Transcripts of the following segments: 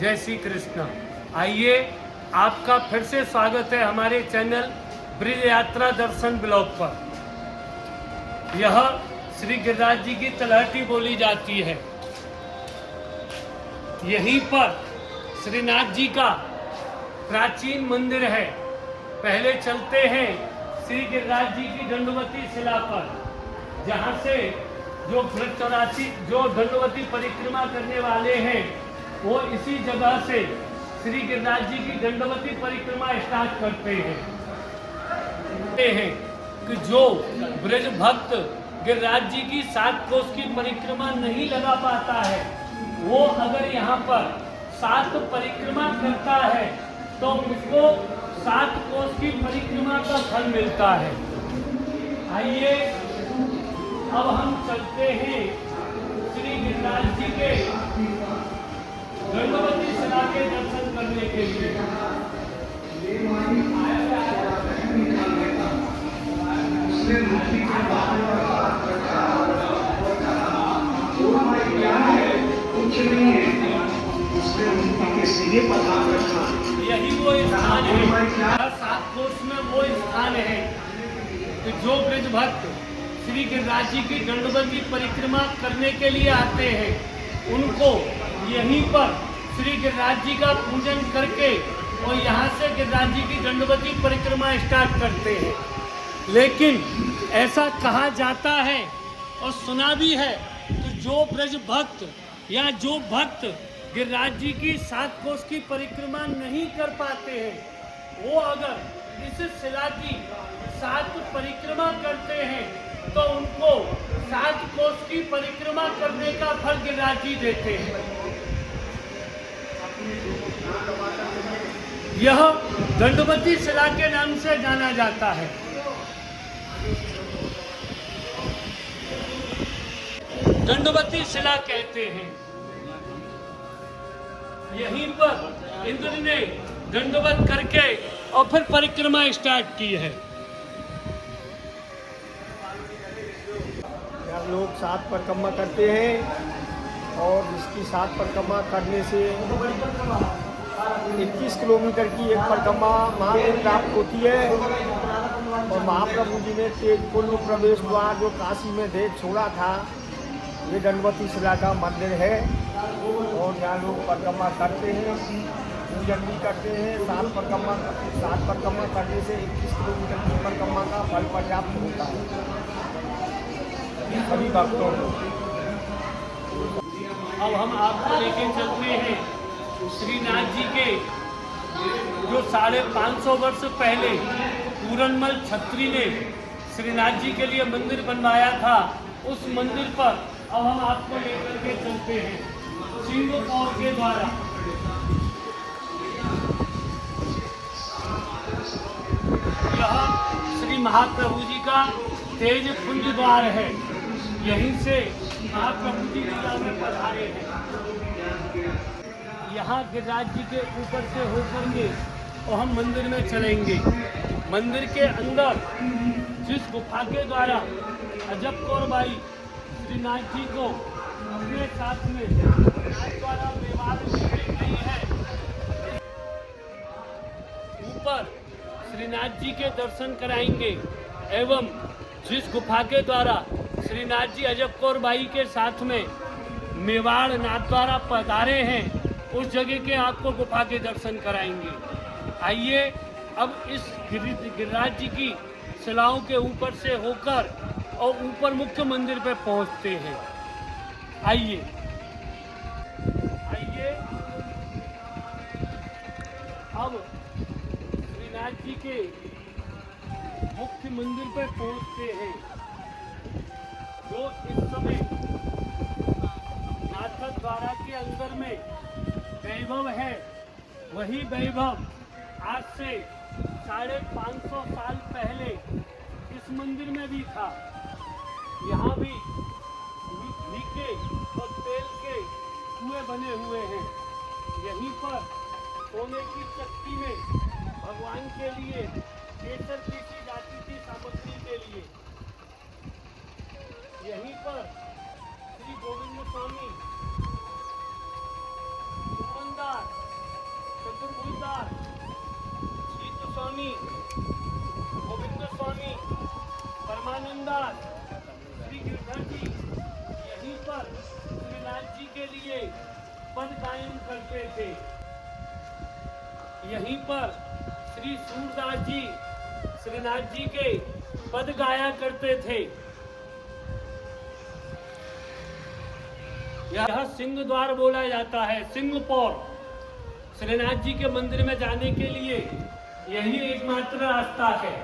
जय श्री कृष्ण। आइए, आपका फिर से स्वागत है हमारे चैनल ब्रिज यात्रा दर्शन ब्लॉग पर। यह श्री गिरिराज जी की तलहटी बोली जाती है। यहीं पर श्रीनाथ जी का प्राचीन मंदिर है। पहले चलते हैं श्री गिरिराज जी की दंडवती शिला पर, जहाँ से जो दंडवती परिक्रमा करने वाले हैं वो इसी जगह से श्री गिरिराज जी की दंडवती परिक्रमा स्टार्ट करते हैं कि जो ब्रज भक्त गिरिराज जी की 7 कोस की परिक्रमा नहीं लगा पाता है, वो अगर यहाँ पर 7 परिक्रमा करता है तो उसको 7 कोस की परिक्रमा का फल मिलता है। आइए, अब हम चलते हैं श्री गिरिराज जी के दंडवती शिला के दर्शन करने के लिए। यही वो स्थान है, 7 कोस में वो स्थान है कि जो ब्रज भक्त श्री गिरिराज जी की दंडवती परिक्रमा करने के लिए आते हैं, उनको यहीं पर श्री गिरिराज जी का पूजन करके और यहाँ से गिरिराज जी की दंडवती परिक्रमा स्टार्ट करते हैं। लेकिन ऐसा कहा जाता है और सुना भी है कि जो ब्रज भक्त या जो भक्त गिरिराज जी की 7 कोस की परिक्रमा नहीं कर पाते हैं, वो अगर इस शिला की 7 परिक्रमा करते हैं तो उनको 7 कोस की परिक्रमा करने का फल गिरिराज जी देते हैं। यह दंडवती शिला के नाम से जाना जाता है। दंडवती शिला कहते हैं। यहीं पर इंद्र ने दंडवत करके और फिर परिक्रमा स्टार्ट की है। लोग 7 परिक्रमा करते हैं और इसकी 7 परिक्रमा करने से 21 किलोमीटर की एक परिक्रमा महादेव प्राप्त होती है। और महाप्रभु जी ने तेजपुर प्रवेश द्वार जो काशी में देश छोड़ा था, ये दंडवती शिला का मंदिर है और यहाँ लोग परिक्रमा करते हैं, पूजन भी करते हैं। 7 परिक्रमा करने से 21 किलोमीटर की परिक्रमा का फल पर्याप्त होता है सभी भक्तों को। अब हम आपको लेके चलते हैं श्रीनाथ जी के जो 550 वर्ष पहले पूरनमल छत्री ने श्रीनाथ जी के लिए मंदिर बनवाया था, उस मंदिर पर अब हम आपको लेकर के चलते हैं सिंह कौर के द्वारा। यह श्री महाप्रभु जी का तेज कुंज द्वार है। यहीं से महाप्रभु जी लीला में पधारे हैं। यहाँ गिरिराज जी के ऊपर से होकर के और हम मंदिर में चलेंगे। मंदिर के अंदर जिस गुफा के द्वारा अजब कौर बाई श्रीनाथ जी को अपने साथ में द्वारा मेवाड़ में ले गई है, ऊपर श्रीनाथ जी के दर्शन कराएंगे एवं जिस गुफा के द्वारा श्रीनाथ जी अजब कौर बाई के साथ में मेवाड़ नाथ द्वारा पधारे हैं, उस जगह के आपको गुफा के दर्शन कराएंगे। आइए, अब इस गिरिराज जी की शिलाओं के ऊपर से होकर और ऊपर मुख्य मंदिर पे पहुंचते हैं। आइए, अब श्रीनाथ जी के मुख्य मंदिर पे पहुंचते हैं, जो इस समय नाथ द्वारा के अंदर में वैभव है। वही वैभव आज से 550 साल पहले इस मंदिर में भी था। यहाँ भी घी के और तेल के कुएं बने हुए हैं। यहीं पर सोने की चक्की में भगवान के लिए केसर पीसी जाती थी सामग्री के लिए। यहीं पर श्री गोविंद स्वामी दुकानदार परमानंदास श्री गिरधर जी यहीं पर श्रीनाथ जी के लिए पद गायन करते थे। यहीं पर श्री सूरदास जी श्रीनाथ जी के पद गाया करते थे। यह सिंह द्वार बोला जाता है, सिंह पौर। श्रीनाथ जी के मंदिर में जाने के लिए यही एकमात्र रास्ता है।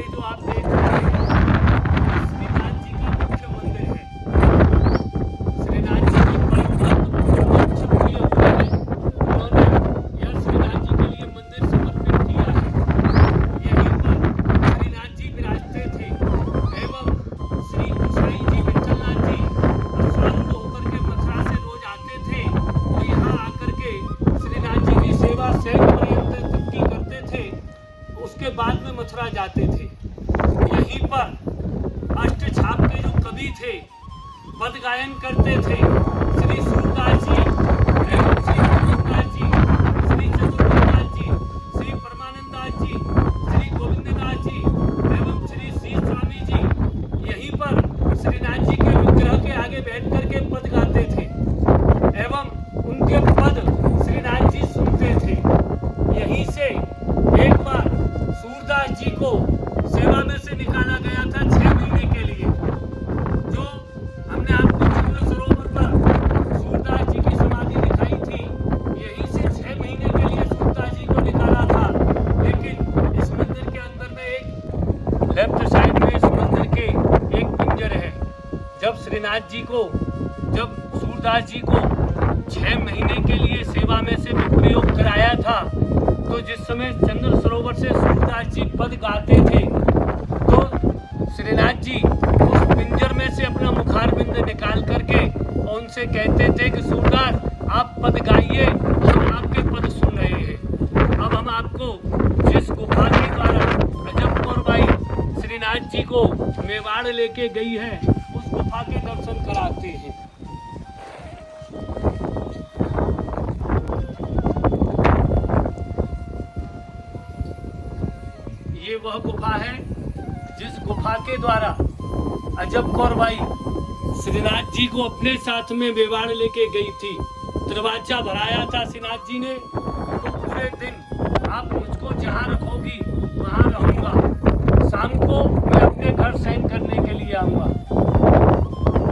जो आप देख रहे हैं श्रीनाथ जी का मुख्य मंदिर है। श्रीनाथ जी की उन्होंने यह श्रीनाथ जी के लिए मंदिर समर्पित किया है। यहीं पर श्रीनाथ जी विराजते थे एवं श्री गोसाई जी विठलनाथ जी स्वस्थ होकर के मथुरा से रोज आते थे और यहाँ आकर के श्रीनाथ जी की सेवा सैकड़ों पर्यंत तक की करते थे। उसके बाद में मथुरा जाते थे। यहीं पर अष्टछाप के जो कवि थे पद गायन करते थे। श्री सूरदास जी एवं श्री गोविंददास जी, श्री चतुर्दास जी, श्री परमानंदास जी, श्री गोविंददास जी एवं श्री श्री स्वामी जी यहीं पर श्रीनाथ जी के विग्रह के आगे बैठ करके पद गाते थे एवं उनके पद श्रीनाथ जी सुनते थे। यहीं से एक बार सूरदास जी को सेवा में से निकाला गया था 6 महीने के लिए। जो हमने आपको चंद्र सरोवर पर सूरदास जी की समाधि दिखाई थी, यहीं से 6 महीने के लिए सूरदास जी को निकाला था। लेकिन इस मंदिर के अंदर में एक लेफ्ट साइड में इस मंदिर के एक पिंजर है। जब श्रीनाथ जी को जब सूरदास जी को 6 महीने के लिए सेवा में से विप्रयोग कराया था, तो जिस समय चंद्र सरोवर से सूरदास जी पद गाते थे तो श्रीनाथ जी उस पिंजर में से अपना मुखारबिंद निकाल करके उनसे कहते थे कि सूरदास आप पद गाइए, हम आपके पद सुन रहे हैं। अब हम आपको जिस गुफा के द्वारा अजब कौर बाई श्रीनाथ जी को मेवाड़ लेके गई है उस गुफा के दर्शन कराते हैं। ये वह गुफा है जिस गुफा के द्वारा अजब कौर बाई श्रीनाथ जी को अपने साथ में मेवाड़ लेके गई थी। दरवाजा भराया था श्रीनाथ जी ने, तो पूरे दिन आप मुझको जहाँ रखोगी वहाँ रहूँगा, शाम को मैं अपने घर शयन करने के लिए आऊँगा।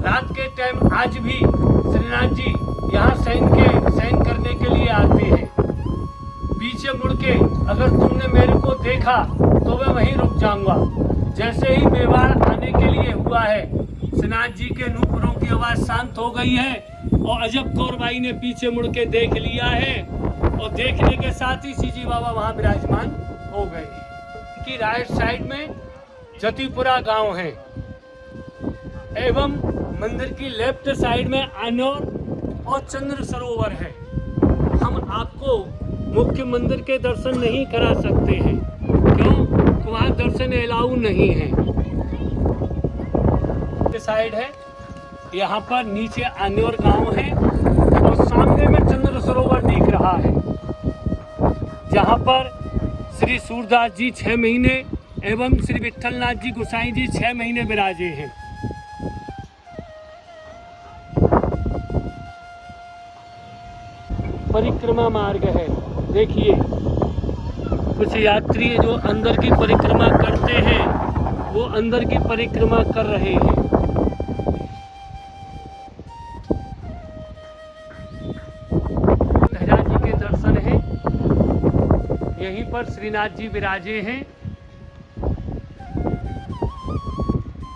रात के टाइम आज भी श्रीनाथ जी यहाँ शयन करने के लिए आते हैं। पीछे मुड़ के अगर तुमने मेरे को देखा तो मैं वहीं रुक जाऊंगा। जैसे ही मेवाड़ आने के लिए हुआ है, श्रीनाथ जी के नूपुरों की आवाज शांत हो गई है और अजब कौर बाई ने पीछे मुड़ के देख लिया है और देखने के साथ ही सीजी बाबा वहां विराजमान हो गए। कि राइट साइड में जतीपुरा गांव है एवं मंदिर की लेफ्ट साइड में अनौर और चंद्र सरोवर है। हम आपको मुख्य मंदिर के दर्शन नहीं करा सकते हैं, क्यों? वहाँ दर्शन अलाउ नहीं है। साइड है, यहाँ पर नीचे अनौर गांव है और सामने में चंद्र सरोवर दिख रहा है, जहाँ पर श्री सूरदास जी 6 महीने एवं श्री विठलनाथ जी गोसाई जी 6 महीने विराजे हैं। परिक्रमा मार्ग है, देखिए कुछ यात्री जो अंदर की परिक्रमा करते हैं वो अंदर की परिक्रमा कर रहे हैं। धजा जी के दर्शन हैं, यहीं पर श्रीनाथ जी विराजे हैं।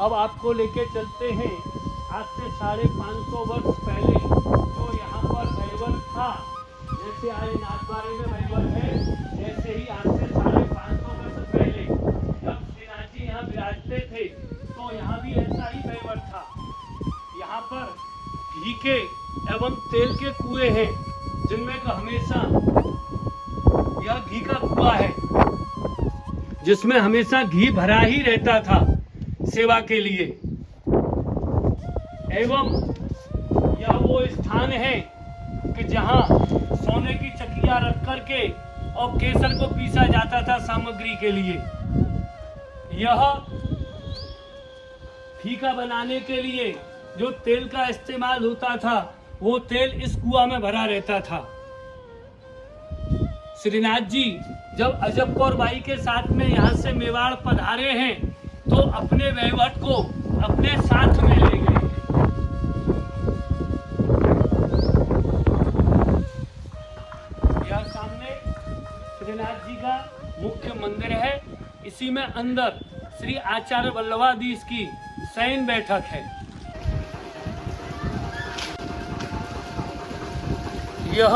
अब आपको लेके चलते हैं आज से 550 वर्ष पहले जो यहाँ पर वैवर था। जैसे आज नाथद्वारे में वैवर है, ऐसे ही आज से 550 वर्ष पहले जब श्रीनाथ जी यहाँ विराजते थे तो यहाँ भी घी के एवं तेल के कुएं हैं, जिनमें का हमेशा यह घी का कुआं है, जिसमें हमेशा घी भरा ही रहता था सेवा के लिए। एवं यह वो स्थान है कि जहां सोने की चकिया रख करके और केसर को पीसा जाता था सामग्री के लिए। यह फीका बनाने के लिए जो तेल का इस्तेमाल होता था, वो तेल इस कुआं में भरा रहता था। श्रीनाथ जी जब अजब कौर बाई के साथ में यहाँ से मेवाड़ पधारे हैं, तो अपने वैवट को अपने साथ में ले गए। यह सामने श्रीनाथ जी का मुख्य मंदिर है। इसी में अंदर श्री आचार्य वल्लभाधीश की शयन बैठक है। यह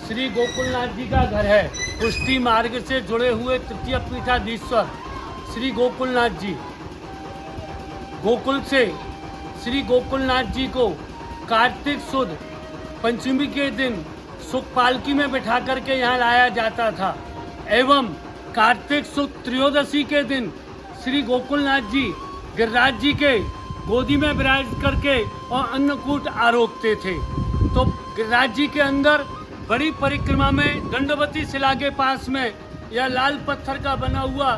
श्री गोकुलनाथ जी का घर है। पुष्टि मार्ग से जुड़े हुए तृतीय पीठाधीश्वर श्री गोकुलनाथ जी। गोकुल से श्री गोकुलनाथ जी को कार्तिक सुद पंचमी के दिन सुख पालकी में बिठा करके यहाँ लाया जाता था, एवं कार्तिक सुद त्रयोदशी के दिन श्री गोकुलनाथ जी गिरिराज जी के गोदी में विराज करके और अन्नकूट आरोपते थे। तो गिरिराज जी के अंदर बड़ी परिक्रमा में दंडवती शिला के पास में यह लाल पत्थर का बना हुआ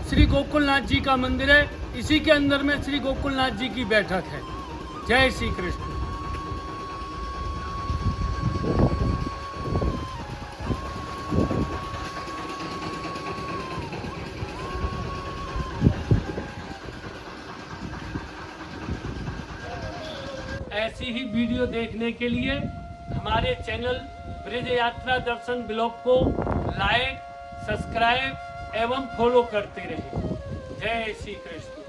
श्री गोकुलनाथ जी का मंदिर है। इसी के अंदर में श्री गोकुलनाथ जी की बैठक है। जय श्री कृष्ण। ऐसी ही वीडियो देखने के लिए हमारे चैनल ब्रज यात्रा दर्शन ब्लॉग को लाइक, सब्सक्राइब एवं फॉलो करते रहें। जय श्री कृष्ण।